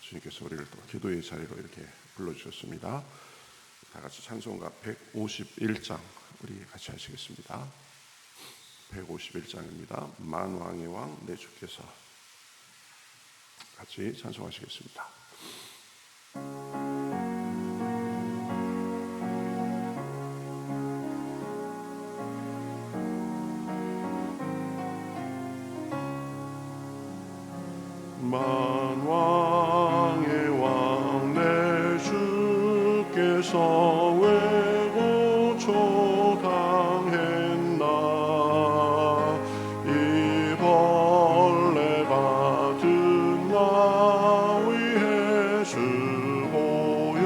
주님께서 우리를 또 기도의 자리로 이렇게 불러주셨습니다. 다 같이 찬송가 151장 우리 같이 하시겠습니다. 151장입니다. 만왕의 왕 내 주께서. 같이 찬송하시겠습니다. 만왕의 왕 내 주께서 왜 고초당했나. 이 벌레 같은 나 위해 수보혈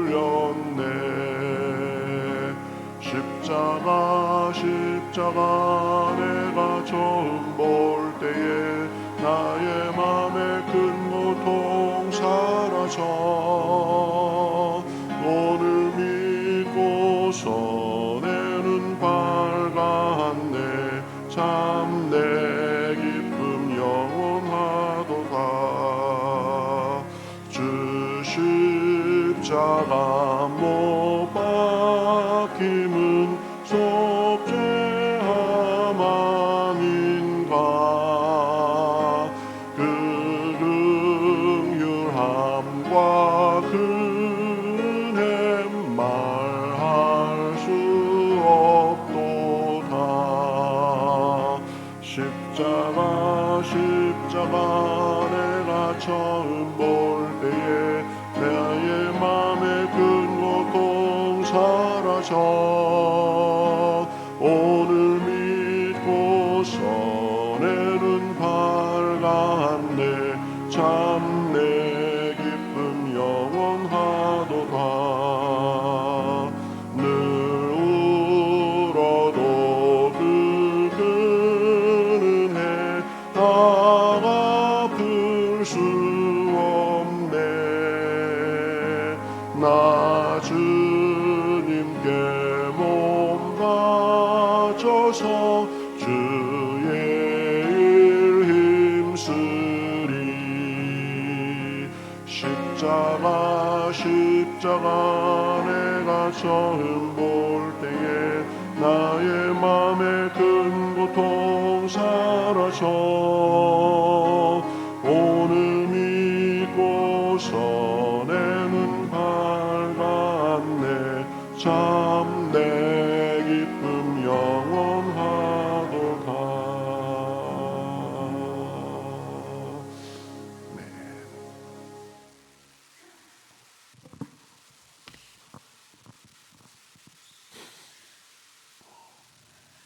흘렸네. 십자가 내가 처음 볼 때에 나의 맘에 큰 고통 사라져. 오늘 믿고서 내 눈 밝았네. 참 내 기쁨 영원하도다. 주 십자가 못 박힘은 속죄함 아닌가. 그 긍휼함과 은혜 말할 수 없도다. 십자가 내가 처음 볼 때에 나의 맘에 큰 고통 사라져. 오늘 믿고서 내 눈 밝았네. 참 내 기쁨 영원하도다. 늘 울어도 그 은혜 다 갚을 수 없네. 나 주님께 몸 바쳐서 주의 일 힘쓰리. 십자가 내가 처음 볼 때에 나의 맘에 큰 고통 사라져. 오늘 믿고서 내 눈 밝았네. 참 내 기쁨 영원하도다. 네.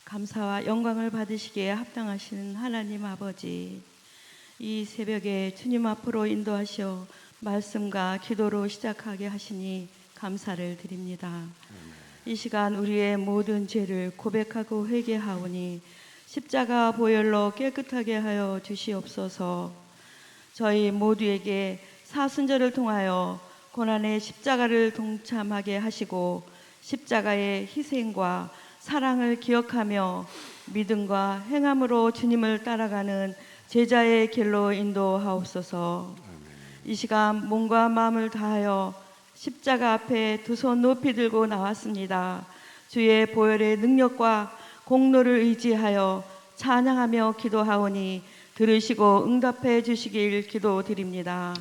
감사와 영광을 받으시기에 합당하시는 하나님 아버지, 이 새벽에 주님 앞으로 인도하시어 말씀과 기도로 시작하게 하시니 감사를 드립니다. 이 시간 우리의 모든 죄를 고백하고 회개하오니 십자가 보혈로 깨끗하게 하여 주시옵소서. 저희 모두에게 사순절을 통하여 고난의 십자가를 동참하게 하시고 십자가의 희생과 사랑을 기억하며 믿음과 행함으로 주님을 따라가는 제자의 길로 인도하옵소서. 이 시간 몸과 마음을 다하여 십자가 앞에 두 손 높이 들고 나왔습니다. 주의 보혈의 능력과 공로를 의지하여 찬양하며 기도하오니 들으시고 응답해 주시길 기도드립니다.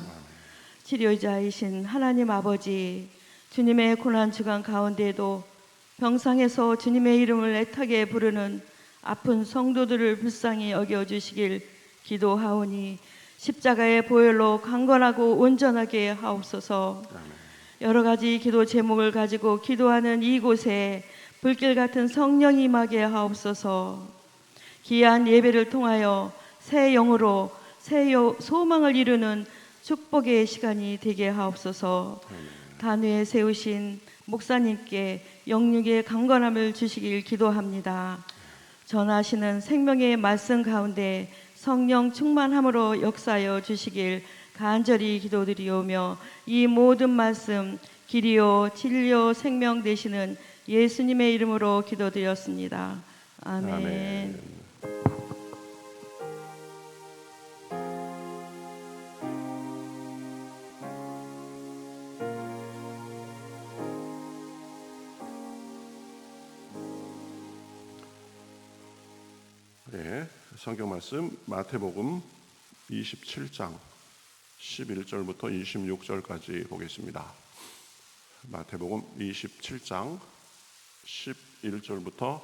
치료자이신 하나님 아버지, 주님의 고난 주간 가운데에도 병상에서 주님의 이름을 애타게 부르는 아픈 성도들을 불쌍히 여겨주시길 기도하오니 십자가의 보혈로 강건하고 온전하게 하옵소서. 여러 가지 기도 제목을 가지고 기도하는 이곳에 불길 같은 성령이 임하게 하옵소서. 귀한 예배를 통하여 새 영으로 새 소망을 이루는 축복의 시간이 되게 하옵소서. 단위에 세우신 목사님께 영육의 강건함을 주시길 기도합니다. 전하시는 생명의 말씀 가운데 성령 충만함으로 역사하여 주시길 간절히 기도드리오며 이 모든 말씀 길이요 진리요 생명 되시는 예수님의 이름으로 기도드렸습니다. 아멘. 아멘. 네, 성경 말씀 마태복음 27장 11절부터 26절까지 보겠습니다. 마태복음 27장 11절부터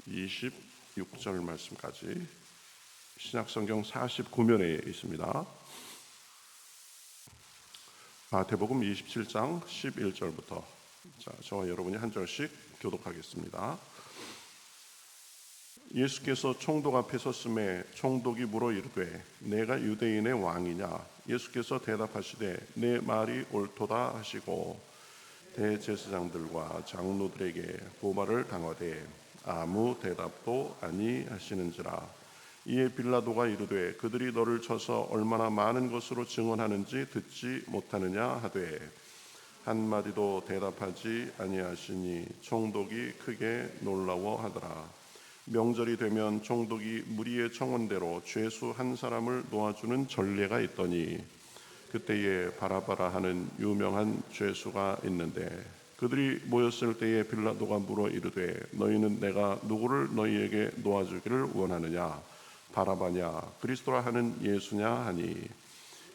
26절 말씀까지 신약성경 49면에 있습니다. 마태복음 27장 11절부터 저와 여러분이 한 절씩 교독하겠습니다. 예수께서 총독 앞에 섰음에 총독이 물어 이르되 내가 유대인의 왕이냐? 예수께서 대답하시되 내 말이 옳도다 하시고 대제사장들과 장로들에게 고발을 당하되 아무 대답도 아니하시는지라. 이에 빌라도가 이르되 그들이 너를 쳐서 얼마나 많은 것으로 증언하는지 듣지 못하느냐 하되 한마디도 대답하지 아니하시니 총독이 크게 놀라워하더라. 명절이 되면 총독이 무리의 청원대로 죄수 한 사람을 놓아주는 전례가 있더니 그때에 바라바라 하는 유명한 죄수가 있는데 그들이 모였을 때에 빌라도가 물어 이르되 너희는 내가 누구를 너희에게 놓아주기를 원하느냐? 바라바냐 그리스도라 하는 예수냐 하니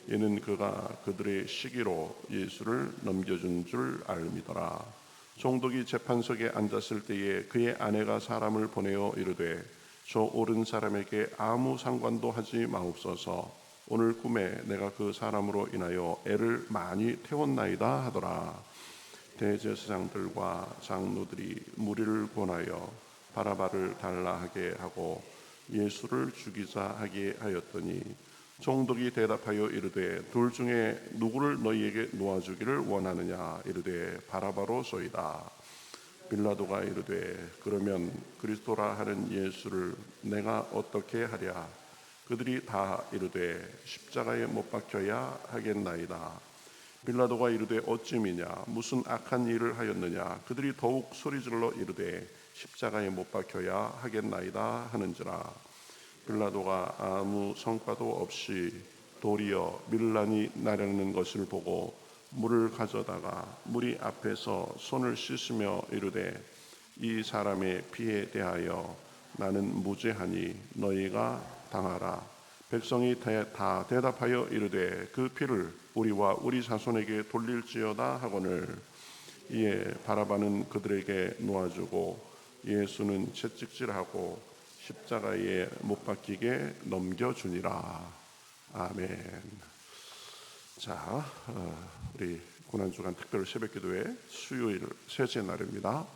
이는 그가 그들의 시기로 예수를 넘겨준 줄 알미더라. 총독이 재판석에 앉았을 때에 그의 아내가 사람을 보내어 이르되 저 옳은 사람에게 아무 상관도 하지 마옵소서. 오늘 꿈에 내가 그 사람으로 인하여 애를 많이 태웠나이다 하더라. 대제사장들과 장로들이 무리를 권하여 바라바를 달라 하게 하고 예수를 죽이자 하게 하였더니 총독이 대답하여 이르되 둘 중에 누구를 너희에게 놓아주기를 원하느냐? 이르되 바라바로소이다. 빌라도가 이르되 그러면 그리스도라 하는 예수를 내가 어떻게 하랴? 그들이 다 이르되 십자가에 못 박혀야 하겠나이다. 빌라도가 이르되 어찌미냐? 무슨 악한 일을 하였느냐? 그들이 더욱 소리질러 이르되 십자가에 못 박혀야 하겠나이다 하는지라. 빌라도가 아무 성과도 없이 도리어 밀란이 나려는 것을 보고 물을 가져다가 무리 앞에서 손을 씻으며 이르되 이 사람의 피에 대하여 나는 무죄하니 너희가 당하라. 백성이 다 대답하여 이르되 그 피를 우리와 우리 자손에게 돌릴지어다 하거늘. 이에 바라바는 그들에게 놓아주고 예수는 채찍질하고 십자가에 못 박히게 넘겨주니라. 아멘. 자, 우리 고난주간 특별 새벽기도회 수요일 셋째 날입니다.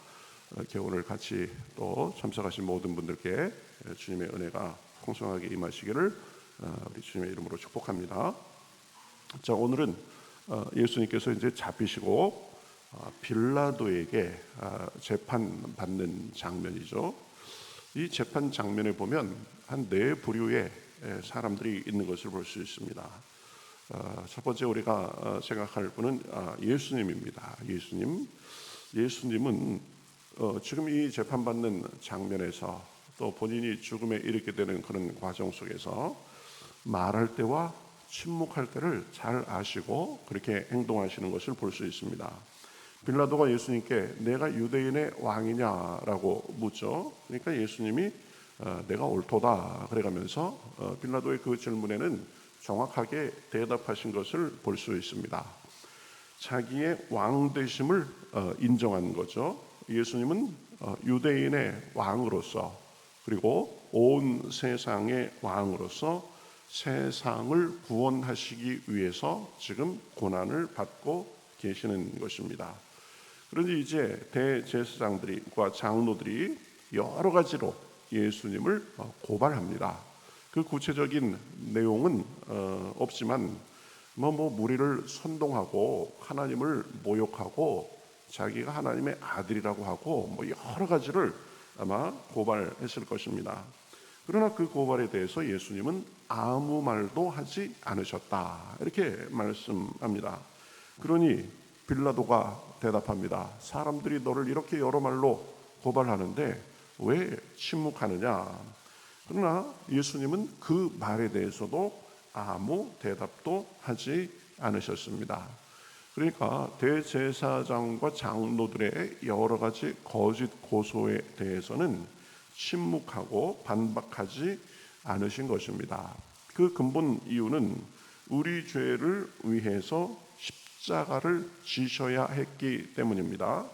오늘 같이 또 참석하신 모든 분들께 주님의 은혜가 풍성하게 임하시기를 우리 주님의 이름으로 축복합니다. 자, 오늘은 예수님께서 이제 잡히시고 빌라도에게 재판 받는 장면이죠. 이 재판 장면에 보면 한 네 부류의 사람들이 있는 것을 볼 수 있습니다. 첫 번째 우리가 생각할 분은 예수님입니다. 예수님은 지금 이 재판받는 장면에서 또 본인이 죽음에 이르게 되는 그런 과정 속에서 말할 때와 침묵할 때를 잘 아시고 그렇게 행동하시는 것을 볼 수 있습니다. 빌라도가 예수님께 내가 유대인의 왕이냐라고 묻죠. 그러니까 예수님이 내가 옳도다 그래가면서 빌라도의 그 질문에는 정확하게 대답하신 것을 볼 수 있습니다. 자기의 왕 되심을 인정한 거죠. 예수님은 유대인의 왕으로서 그리고 온 세상의 왕으로서 세상을 구원하시기 위해서 지금 고난을 받고 계시는 것입니다. 그런데 이제 대제사장들과 장로들이 여러 가지로 예수님을 고발합니다. 그 구체적인 내용은 없지만 무리를 선동하고 하나님을 모욕하고 자기가 하나님의 아들이라고 하고 여러 가지를 아마 고발했을 것입니다. 그러나 그 고발에 대해서 예수님은 아무 말도 하지 않으셨다 이렇게 말씀합니다. 그러니 빌라도가 대답합니다. 사람들이 너를 이렇게 여러 말로 고발하는데 왜 침묵하느냐? 그러나 예수님은 그 말에 대해서도 아무 대답도 하지 않으셨습니다. 그러니까 대제사장과 장로들의 여러 가지 거짓 고소에 대해서는 침묵하고 반박하지 않으신 것입니다. 그 근본 이유는 우리 죄를 위해서 십자가를 지셔야 했기 때문입니다.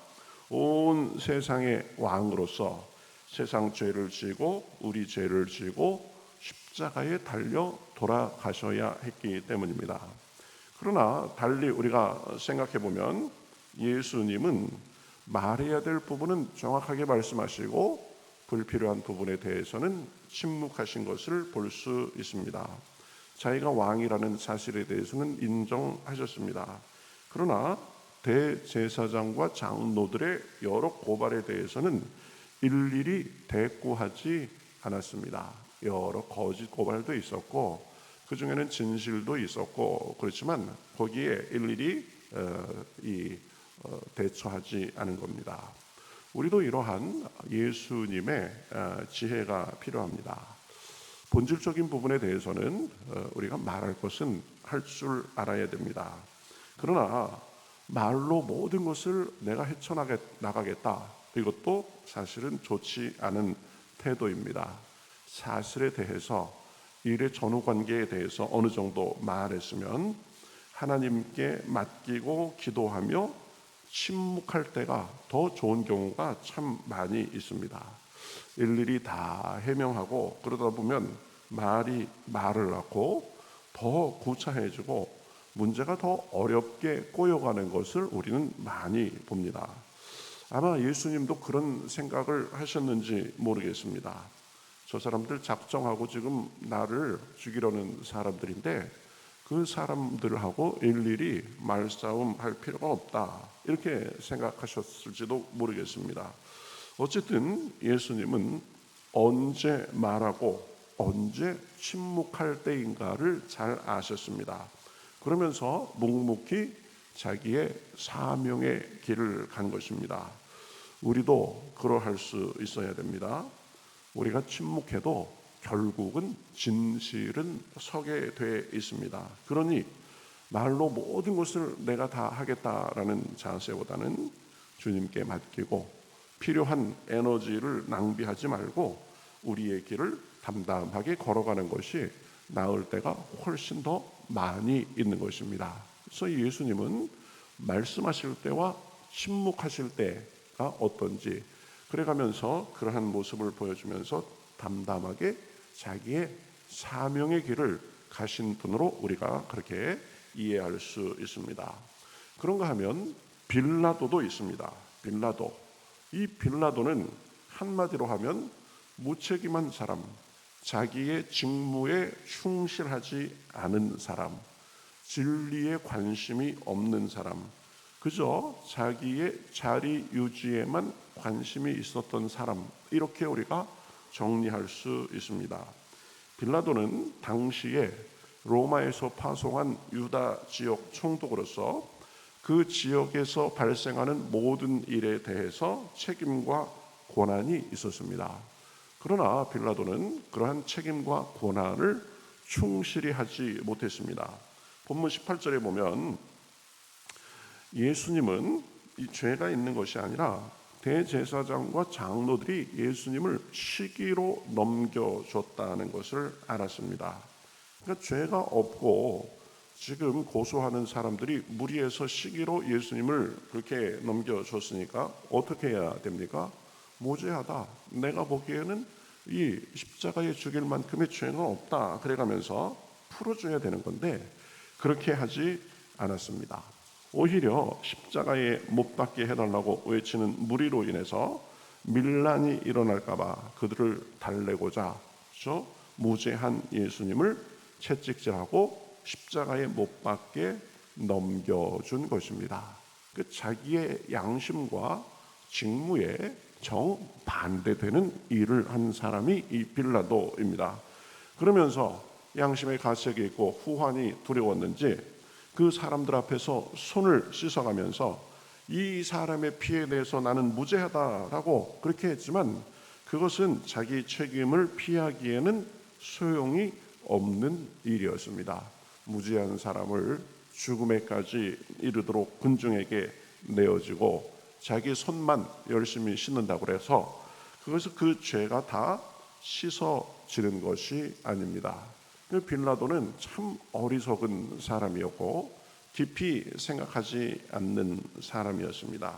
온 세상의 왕으로서 세상 죄를 지고 우리 죄를 지고 십자가에 달려 돌아가셔야 했기 때문입니다. 그러나 달리 우리가 생각해 보면 예수님은 말해야 될 부분은 정확하게 말씀하시고 불필요한 부분에 대해서는 침묵하신 것을 볼 수 있습니다. 자기가 왕이라는 사실에 대해서는 인정하셨습니다. 그러나 대제사장과 장로들의 여러 고발에 대해서는 일일이 대꾸하지 않았습니다. 여러 거짓 고발도 있었고 그 중에는 진실도 있었고 그렇지만 거기에 일일이 대처하지 않은 겁니다. 우리도 이러한 예수님의 지혜가 필요합니다. 본질적인 부분에 대해서는 우리가 말할 것은 할 줄 알아야 됩니다. 그러나 말로 모든 것을 내가 헤쳐나가겠다, 이것도 사실은 좋지 않은 태도입니다. 사실에 대해서, 일의 전후 관계에 대해서 어느 정도 말했으면 하나님께 맡기고 기도하며 침묵할 때가 더 좋은 경우가 참 많이 있습니다. 일일이 다 해명하고 그러다 보면 말이 말을 낳고 더 구차해지고 문제가 더 어렵게 꼬여가는 것을 우리는 많이 봅니다. 아마 예수님도 그런 생각을 하셨는지 모르겠습니다. 저 사람들 작정하고 지금 나를 죽이려는 사람들인데 그 사람들하고 일일이 말싸움 할 필요가 없다, 이렇게 생각하셨을지도 모르겠습니다. 어쨌든 예수님은 언제 말하고 언제 침묵할 때인가를 잘 아셨습니다. 그러면서 묵묵히 자기의 사명의 길을 간 것입니다. 우리도 그러할 수 있어야 됩니다. 우리가 침묵해도 결국은 진실은 서게 돼 있습니다. 그러니 말로 모든 것을 내가 다 하겠다라는 자세보다는 주님께 맡기고 필요한 에너지를 낭비하지 말고 우리의 길을 담담하게 걸어가는 것이 나을 때가 훨씬 더 많이 있는 것입니다. 그래서 예수님은 말씀하실 때와 침묵하실 때가 어떤지 그래가면서 그러한 모습을 보여주면서 담담하게 자기의 사명의 길을 가신 분으로 우리가 그렇게 이해할 수 있습니다. 그런가 하면 빌라도도 있습니다. 이 빌라도는 한마디로 하면 무책임한 사람, 자기의 직무에 충실하지 않은 사람, 진리에 관심이 없는 사람, 그저 자기의 자리 유지에만 관심이 있었던 사람, 이렇게 우리가 정리할 수 있습니다. 빌라도는 당시에 로마에서 파송한 유다 지역 총독으로서 그 지역에서 발생하는 모든 일에 대해서 책임과 권한이 있었습니다. 그러나 빌라도는 그러한 책임과 권한을 충실히 하지 못했습니다. 본문 18절에 보면 예수님은 이 죄가 있는 것이 아니라 대제사장과 장로들이 예수님을 시기로 넘겨줬다는 것을 알았습니다. 그러니까 죄가 없고 지금 고소하는 사람들이 무리해서 시기로 예수님을 그렇게 넘겨줬으니까 어떻게 해야 됩니까? 무죄하다. 내가 보기에는 이 십자가에 죽일 만큼의 죄는 없다. 그래가면서 풀어줘야 되는 건데 그렇게 하지 않았습니다. 오히려 십자가에 못 박게 해달라고 외치는 무리로 인해서 밀란이 일어날까봐 그들을 달래고자 무죄한 예수님을 채찍질하고 십자가에 못 박게 넘겨준 것입니다. 그 자기의 양심과 직무에 정반대되는 일을 한 사람이 이 빌라도입니다. 그러면서 양심의 가책이 있고 후환이 두려웠는지 그 사람들 앞에서 손을 씻어가면서 이 사람의 피해에 대해서 나는 무죄하다라고 그렇게 했지만 그것은 자기 책임을 피하기에는 소용이 없는 일이었습니다. 무죄한 사람을 죽음에까지 이르도록 군중에게 내어지고 자기 손만 열심히 씻는다고 해서 그것은 그 죄가 다 씻어지는 것이 아닙니다. 빌라도는 참 어리석은 사람이었고 깊이 생각하지 않는 사람이었습니다.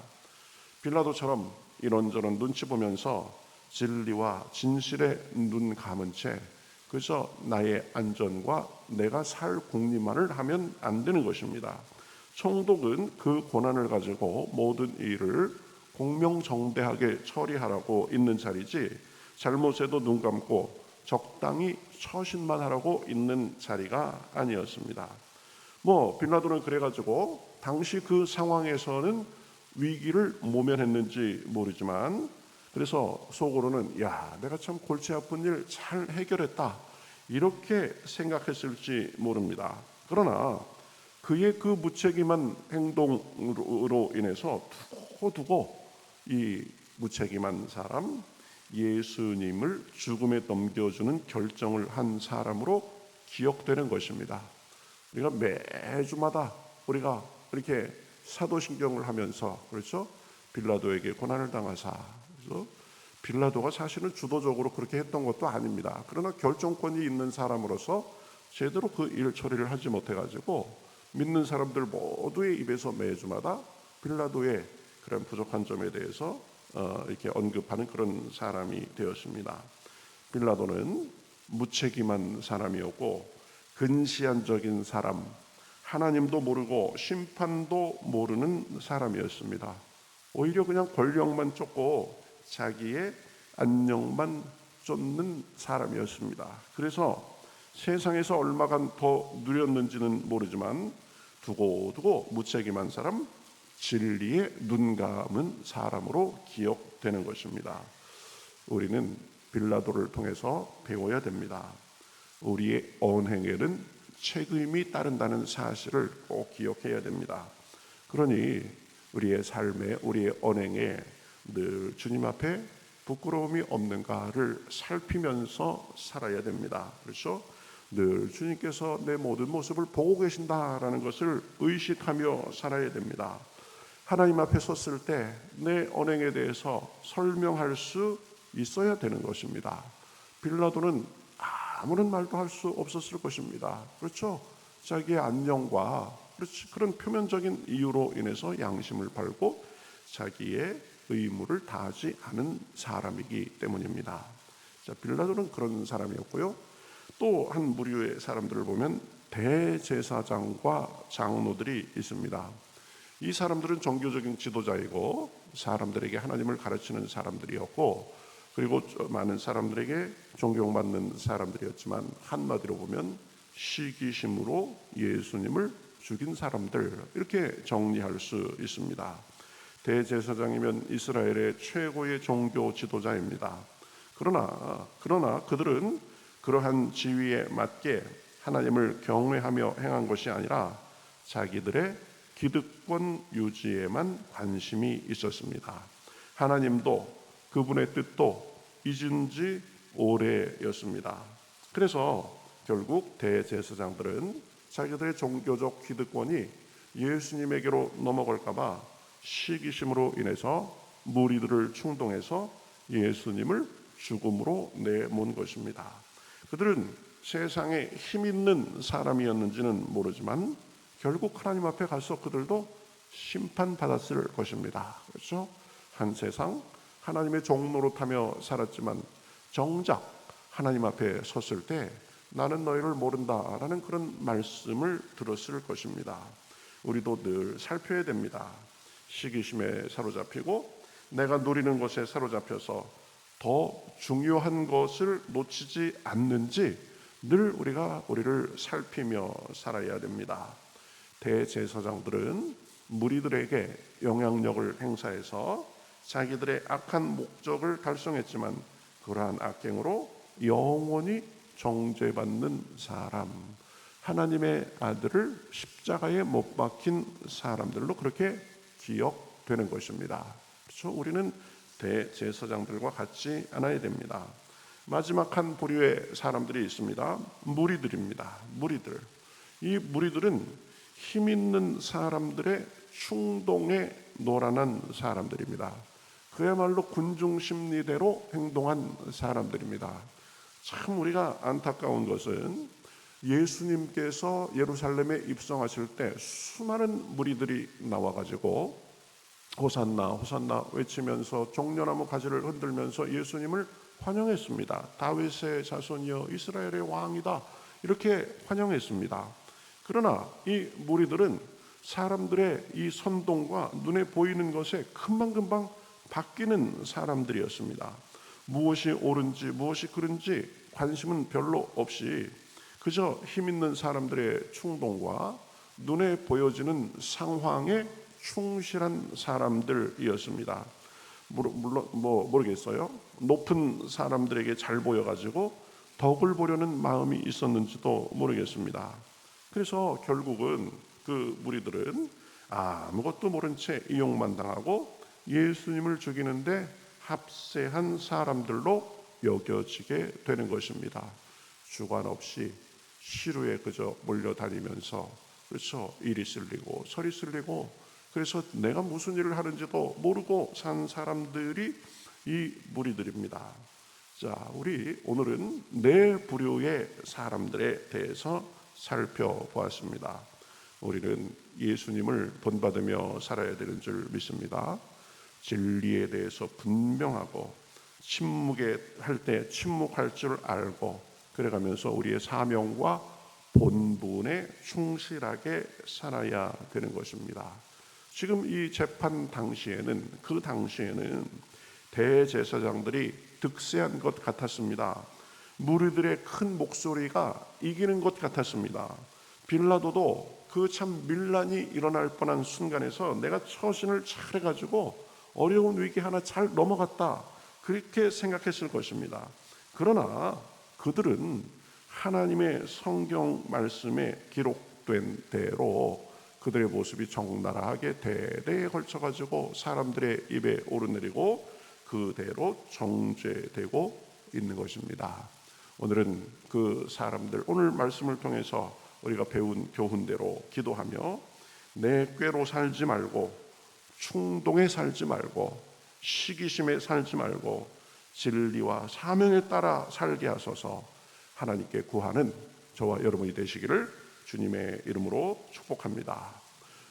빌라도처럼 이런저런 눈치 보면서 진리와 진실에 눈 감은 채 그래서 나의 안전과 내가 살 궁리만을 하면 안 되는 것입니다. 총독은 그 권한을 가지고 모든 일을 공명정대하게 처리하라고 있는 자리지 잘못해도 눈 감고 적당히 처신만 하라고 있는 자리가 아니었습니다. 빌라도는 그래가지고 당시 그 상황에서는 위기를 모면했는지 모르지만 그래서 속으로는 야, 내가 참 골치 아픈 일 잘 해결했다 이렇게 생각했을지 모릅니다. 그러나 그의 그 무책임한 행동으로 인해서 두고두고 이 무책임한 사람 예수님을 죽음에 넘겨주는 결정을 한 사람으로 기억되는 것입니다. 우리가 매주마다 우리가 이렇게 사도신경을 하면서 그렇죠? 빌라도에게 고난을 당하사 그래서 빌라도가 사실은 주도적으로 그렇게 했던 것도 아닙니다. 그러나 결정권이 있는 사람으로서 제대로 그 일 처리를 하지 못해가지고 믿는 사람들 모두의 입에서 매주마다 빌라도의 그런 부족한 점에 대해서 이렇게 언급하는 그런 사람이 되었습니다. 빌라도는 무책임한 사람이었고 근시안적인 사람, 하나님도 모르고 심판도 모르는 사람이었습니다. 오히려 그냥 권력만 쫓고 자기의 안녕만 쫓는 사람이었습니다. 그래서 세상에서 얼마간 더 누렸는지는 모르지만 두고두고 무책임한 사람, 진리에 눈 감은 사람으로 기억되는 것입니다. 우리는 빌라도를 통해서 배워야 됩니다. 우리의 언행에는 책임이 따른다는 사실을 꼭 기억해야 됩니다. 그러니 우리의 삶에 우리의 언행에 늘 주님 앞에 부끄러움이 없는가를 살피면서 살아야 됩니다. 그렇죠? 늘 주님께서 내 모든 모습을 보고 계신다라는 것을 의식하며 살아야 됩니다. 하나님 앞에 섰을 때 내 언행에 대해서 설명할 수 있어야 되는 것입니다. 빌라도는 아무런 말도 할 수 없었을 것입니다. 그렇죠? 자기의 안녕과 그런 표면적인 이유로 인해서 양심을 팔고 자기의 의무를 다하지 않은 사람이기 때문입니다. 자, 빌라도는 그런 사람이었고요. 또 한 무리의 사람들을 보면 대제사장과 장로들이 있습니다. 이 사람들은 종교적인 지도자이고 사람들에게 하나님을 가르치는 사람들이었고 그리고 많은 사람들에게 존경받는 사람들이었지만 한마디로 보면 시기심으로 예수님을 죽인 사람들 이렇게 정리할 수 있습니다. 대제사장이면 이스라엘의 최고의 종교 지도자입니다. 그러나 그들은 그러한 지위에 맞게 하나님을 경외하며 행한 것이 아니라 자기들의 기득권 유지에만 관심이 있었습니다. 하나님도 그분의 뜻도 잊은 지 오래였습니다. 그래서 결국 대제사장들은 자기들의 종교적 기득권이 예수님에게로 넘어갈까 봐 시기심으로 인해서 무리들을 충동해서 예수님을 죽음으로 내몬 것입니다. 그들은 세상에 힘 있는 사람이었는지는 모르지만 결국 하나님 앞에 가서 그들도 심판받았을 것입니다. 그렇죠? 한 세상 하나님의 종노릇하며 살았지만 정작 하나님 앞에 섰을 때 나는 너희를 모른다라는 그런 말씀을 들었을 것입니다. 우리도 늘 살펴야 됩니다. 시기심에 사로잡히고 내가 누리는 것에 사로잡혀서 더 중요한 것을 놓치지 않는지 늘 우리를 살피며 살아야 됩니다. 대제사장들은 무리들에게 영향력을 행사해서 자기들의 악한 목적을 달성했지만 그러한 악행으로 영원히 정죄받는 사람, 하나님의 아들을 십자가에 못 박힌 사람들로 그렇게 기억되는 것입니다. 그렇죠? 우리는 대제사장들과 같지 않아야 됩니다. 마지막 한 부류의 사람들이 있습니다. 무리들입니다. 무리들. 이 무리들은 힘 있는 사람들의 충동에 노란한 사람들입니다. 그야말로 군중 심리대로 행동한 사람들입니다. 참 우리가 안타까운 것은 예수님께서 예루살렘에 입성하실 때 수많은 무리들이 나와가지고 호산나 호산나 외치면서 종려나무 가지를 흔들면서 예수님을 환영했습니다. 다윗의 자손이여 이스라엘의 왕이다, 이렇게 환영했습니다. 그러나 이 무리들은 사람들의 이 선동과 눈에 보이는 것에 금방금방 바뀌는 사람들이었습니다. 무엇이 옳은지 무엇이 그른지 관심은 별로 없이 그저 힘 있는 사람들의 충동과 눈에 보여지는 상황에 충실한 사람들이었습니다. 물론 모르겠어요. 높은 사람들에게 잘 보여가지고 덕을 보려는 마음이 있었는지도 모르겠습니다. 그래서 결국은 그 무리들은 아무것도 모른 채 이용만 당하고 예수님을 죽이는데 합세한 사람들로 여겨지게 되는 것입니다. 주관 없이 시루에 그저 몰려다니면서, 그렇죠, 이리 쓸리고 저리 쓸리고, 그래서 내가 무슨 일을 하는지도 모르고 산 사람들이 이 무리들입니다. 자, 우리 오늘은 네 부류의 사람들에 대해서 살펴보았습니다. 우리는 예수님을 본받으며 살아야 되는 줄 믿습니다. 진리에 대해서 분명하고 침묵에 할 때 침묵할 줄 알고 그래가면서 우리의 사명과 본분에 충실하게 살아야 되는 것입니다. 지금 이 재판 당시에는, 그 당시에는 대제사장들이 득세한 것 같았습니다. 무리들의 큰 목소리가 이기는 것 같았습니다. 빌라도도 그 참 밀란이 일어날 뻔한 순간에서 내가 처신을 잘해가지고 어려운 위기 하나 잘 넘어갔다, 그렇게 생각했을 것입니다. 그러나 그들은 하나님의 성경 말씀에 기록된 대로 그들의 모습이 적나라하게 대대에 걸쳐가지고 사람들의 입에 오르내리고 그대로 정죄되고 있는 것입니다. 오늘은 그 사람들, 오늘 말씀을 통해서 우리가 배운 교훈대로 기도하며 내 꾀로 살지 말고 충동에 살지 말고 시기심에 살지 말고 진리와 사명에 따라 살게 하소서 하나님께 구하는 저와 여러분이 되시기를 주님의 이름으로 축복합니다.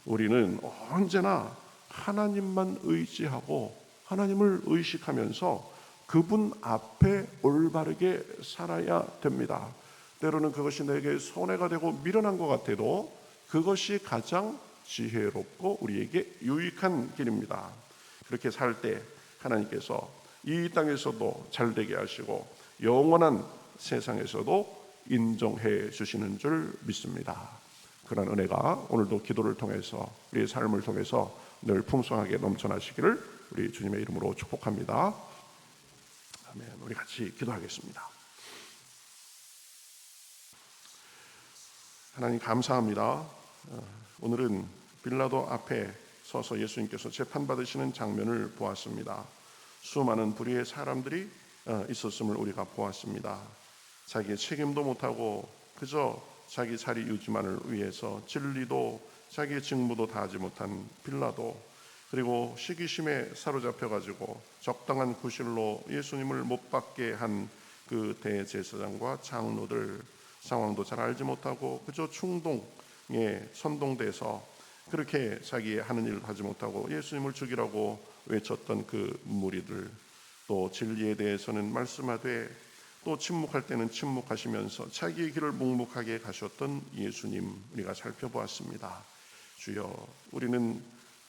우리는 언제나 하나님만 의지하고 하나님을 의식하면서 그분 앞에 올바르게 살아야 됩니다. 때로는 그것이 내게 손해가 되고 미련한 것 같아도 그것이 가장 지혜롭고 우리에게 유익한 길입니다. 그렇게 살 때 하나님께서 이 땅에서도 잘되게 하시고 영원한 세상에서도 인정해 주시는 줄 믿습니다. 그런 은혜가 오늘도 기도를 통해서 우리의 삶을 통해서 늘 풍성하게 넘쳐나시기를 우리 주님의 이름으로 축복합니다. 아멘. 우리 같이 기도하겠습니다. 하나님 감사합니다. 오늘은 빌라도 앞에 서서 예수님께서 재판받으시는 장면을 보았습니다. 수많은 부류의 사람들이 있었음을 우리가 보았습니다. 자기의 책임도 못하고 그저 자기 자리 유지만을 위해서 진리도 자기의 직무도 다하지 못한 빌라도, 그리고 시기심에 사로잡혀가지고 적당한 구실로 예수님을 못 받게 한 그 대제사장과 장로들, 상황도 잘 알지 못하고 그저 충동에 선동돼서 그렇게 자기의 하는 일을 하지 못하고 예수님을 죽이라고 외쳤던 그 무리들, 또 진리에 대해서는 말씀하되 또 침묵할 때는 침묵하시면서 자기의 길을 묵묵하게 가셨던 예수님, 우리가 살펴보았습니다. 주여, 우리는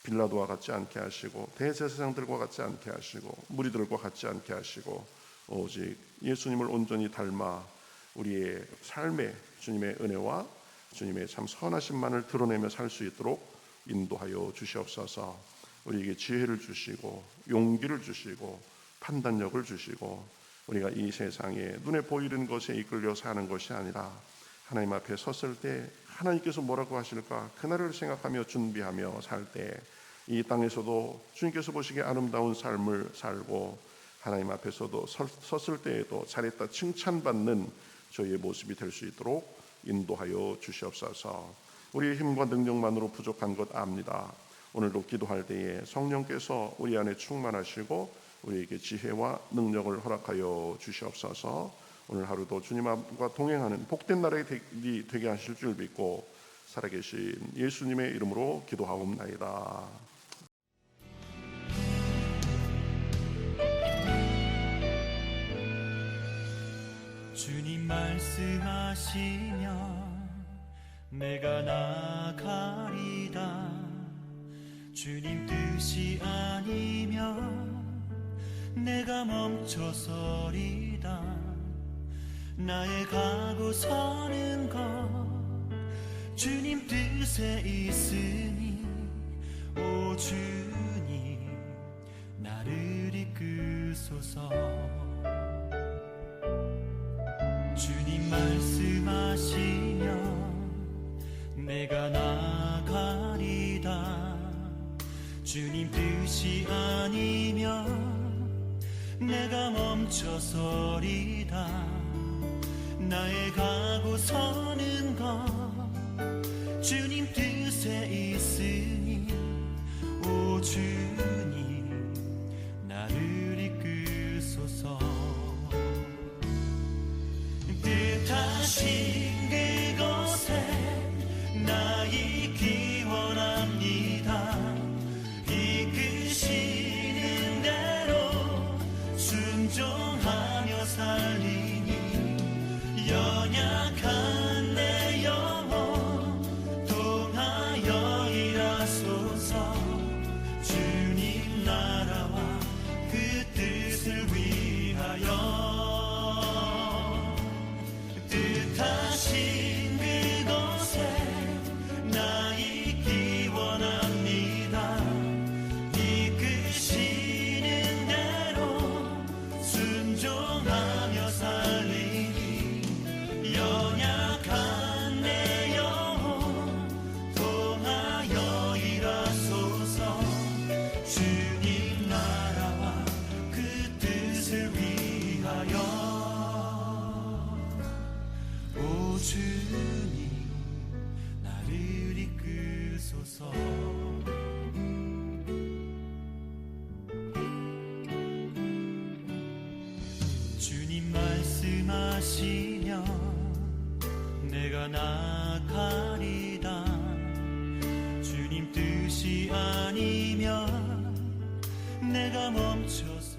빌라도와 같지 않게 하시고 대제사장들과 같지 않게 하시고 무리들과 같지 않게 하시고 오직 예수님을 온전히 닮아 우리의 삶에 주님의 은혜와 주님의 참 선하심만을 드러내며 살 수 있도록 인도하여 주시옵소서. 우리에게 지혜를 주시고 용기를 주시고 판단력을 주시고 우리가 이 세상에 눈에 보이는 것에 이끌려 사는 것이 아니라 하나님 앞에 섰을 때 하나님께서 뭐라고 하실까 그날을 생각하며 준비하며 살 때 이 땅에서도 주님께서 보시기에 아름다운 삶을 살고 하나님 앞에서도 섰을 때에도 잘했다 칭찬받는 저희의 모습이 될 수 있도록 인도하여 주시옵소서. 우리의 힘과 능력만으로 부족한 것 압니다. 오늘도 기도할 때에 성령께서 우리 안에 충만하시고 우리에게 지혜와 능력을 허락하여 주시옵소서. 오늘 하루도 주님과 동행하는 복된 날이 되게 하실 줄 믿고 살아계신 예수님의 이름으로 기도하옵나이다. 주님 말씀하시면 내가 나가리다. 주님 뜻이 아니면 내가 멈춰서리다. 나의 가고 서는 것 주님 뜻에 있으니 오 주님 나를 이끄소서. 주님 말씀하시면 내가 나가리다. 주님 뜻이 아니면 내가 멈춰서리다. 나의 가고 서는 것 주님 뜻에 있으니 오 주님 나를 이끄소서. 뜻하신 그곳에 나 있기 원합니다. 이끄시는 대로 순종하며 살리니 연약한 내 영혼 통하여 일하소서. 주님 나라와 그 뜻을 위하여 뜻하신 그곳에 나 있기 원합니다. 이끄시는 대로 순종하며 살리니 연약한 내 영혼 통하여 일하소서. 주님 나라와 그 뜻을 위하여 오 주님 나를 이끄소서. 주님 말씀하시면 내가 나가리다. 주님 뜻이 아니면 내가 멈춰서